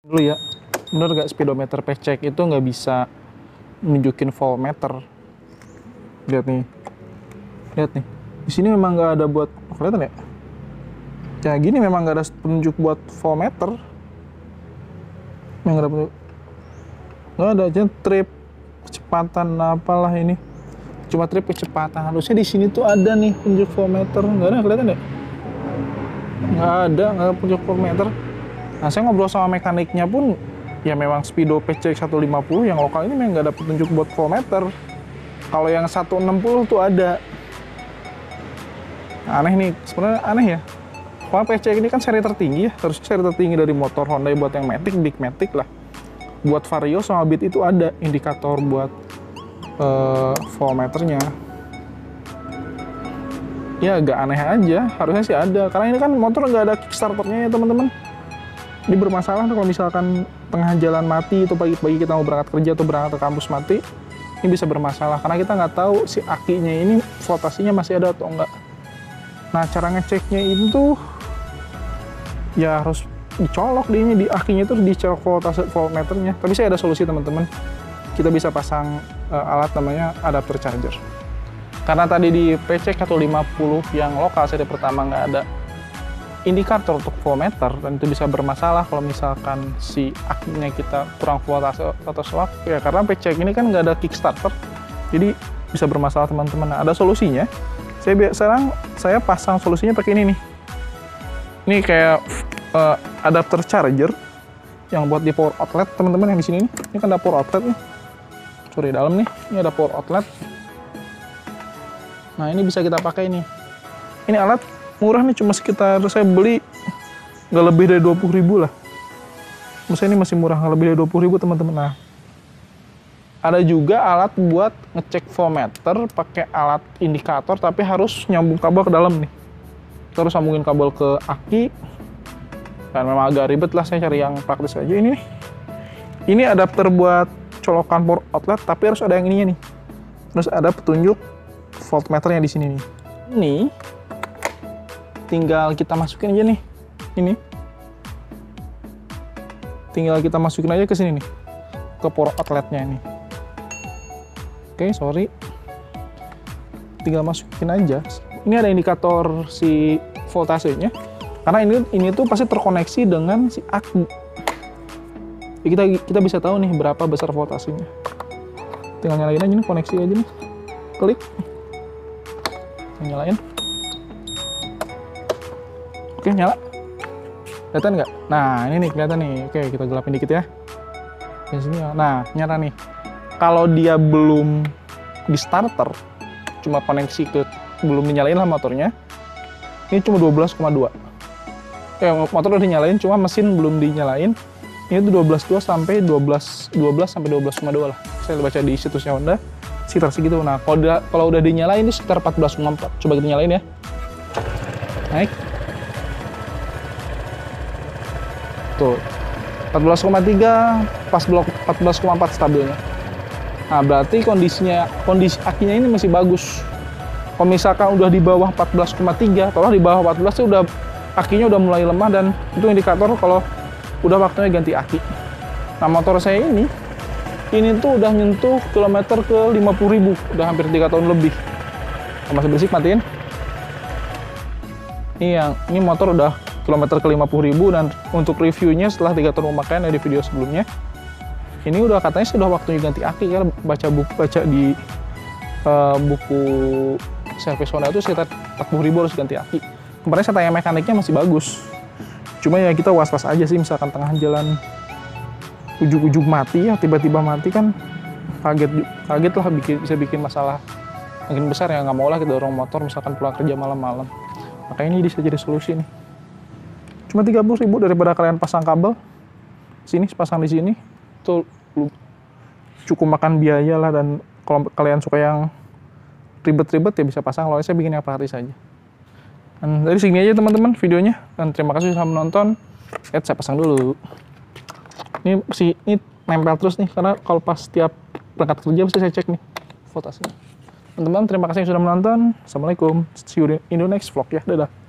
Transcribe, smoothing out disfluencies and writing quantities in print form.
Dulu ya, bener gak speedometer pecek itu nggak bisa nunjukin voltmeter. Lihat nih, di sini memang nggak ada buat, kelihatan ya? Kayak gini memang nggak ada penunjuk buat voltmeter. Nggak ada aja trip kecepatan apalah ini. Cuma trip kecepatan. Harusnya di sini tuh ada nih penunjuk voltmeter. Nggak ada, kelihatan ya? Nggak ada penunjuk voltmeter. Nah, saya ngobrol sama mekaniknya pun, ya memang speedo PC 150 yang lokal ini memang nggak ada petunjuk buat voltmeter. Kalau yang 160 tuh ada. Aneh nih, sebenarnya aneh ya. Karena PC ini kan seri tertinggi ya, harusnya seri tertinggi dari motor Honda buat yang Matic, Big Matic lah. Buat Vario sama Beat itu ada indikator buat voltmeternya. Ya agak aneh aja, harusnya sih ada. Karena ini kan motor nggak ada kickstarternya ya teman-teman. Ini bermasalah kalau misalkan tengah jalan mati atau pagi-pagi kita mau berangkat kerja atau berangkat ke kampus mati, ini bisa bermasalah karena kita nggak tahu si akinya ini voltasenya masih ada atau enggak. Nah, cara ngeceknya itu ya harus dicolok di akinya itu dicolok voltmeternya. Tapi saya ada solusi teman-teman. Kita bisa pasang alat namanya adapter charger. Karena tadi di PC 150 yang lokal seri pertama nggak ada indikator untuk voltmeter, dan itu bisa bermasalah kalau misalkan si akinya kita kurang voltase atau swak ya, karena PC ini kan nggak ada kickstarter, jadi bisa bermasalah teman-teman. Nah, ada solusinya. Sekarang saya pasang solusinya pakai ini nih. Ini kayak adapter charger yang buat di power outlet teman-teman yang di sini nih. Ini kan ada power outlet nih. Sorry, dalam nih. Ini ada power outlet. Nah, ini bisa kita pakai nih. Ini alat murah nih, cuma sekitar saya beli nggak lebih dari 20.000 lah. Maksudnya ini masih murah, nggak lebih dari 20.000 teman-teman. Nah, ada juga alat buat ngecek voltmeter pakai alat indikator, tapi harus nyambung kabel ke dalam nih. Terus sambungin kabel ke aki. Dan memang agak ribet lah, saya cari yang praktis aja ini nih. Ini adapter buat colokan power outlet, tapi harus ada yang ininya nih. Terus ada petunjuk voltmeternya di sini nih. Ini tinggal kita masukin aja nih, ini tinggal kita masukin aja ke sini nih, ke power outletnya ini. Oke, sorry, tinggal masukin aja. Ini ada indikator si voltasenya, karena ini tuh pasti terkoneksi dengan si aki. Kita bisa tahu nih berapa besar voltasenya. Tinggal nyalain aja nih, koneksi aja nih, klik, nyalain. Oke, nyala. Kelihatan nggak? Nah, ini nih kelihatan nih. Oke, kita gelapin dikit ya. Di sini ya. Nah, nyala nih. Kalau dia belum di starter, cuma koneksi ke, belum dinyalain lah motornya, ini cuma 12,2. Motor udah dinyalain, cuma mesin belum dinyalain. Ini tuh 12,2 sampai 12 sampai 12,2 lah. Saya baca di situsnya Honda, sekitar segitu. Nah, kalau udah dinyalain ini sekitar 14,4. Coba kita nyalain ya. Naik. Tuh, 14,3 pas blok 14,4 stabilnya. Nah, berarti kondisi akinya ini masih bagus. Kalau misalkan udah di bawah 14,3 atau di bawah 14 itu udah akinya udah mulai lemah, dan itu indikator kalau udah waktunya ganti aki. Nah, motor saya ini tuh udah nyentuh kilometer ke 50.000, udah hampir 3 tahun lebih. Masih berisik, matiin. Ini motor udah kilometer ke 50.000, dan untuk reviewnya setelah 3 tahun pemakaian dari video sebelumnya, ini udah katanya sudah waktunya ganti aki. Karena baca di buku servis Honda itu sekitar 40.000 harus ganti aki. Kemarin saya tanya mekaniknya masih bagus, cuma ya kita was-was aja sih, misalkan tengah jalan ujung-ujung mati ya, tiba-tiba mati kan kaget lah, bisa bikin masalah makin besar ya. Nggak mau lah kita dorong motor misalkan pulang kerja malam-malam. Makanya ini bisa jadi solusi nih. Cuma 30.000 daripada kalian pasang kabel sini, pasang di sini tuh cukup makan biaya lah. Dan kalau kalian suka yang ribet-ribet ya bisa pasang. Kalau saya bikin yang praktis aja. Dan dari sini aja teman-teman videonya, dan terima kasih sudah menonton. Saya pasang dulu. Ini nempel terus nih, karena kalau pas tiap berangkat kerja mesti saya cek nih voltasenya. Teman-teman, terima kasih sudah menonton. Assalamualaikum. See you in the next vlog ya. Dadah.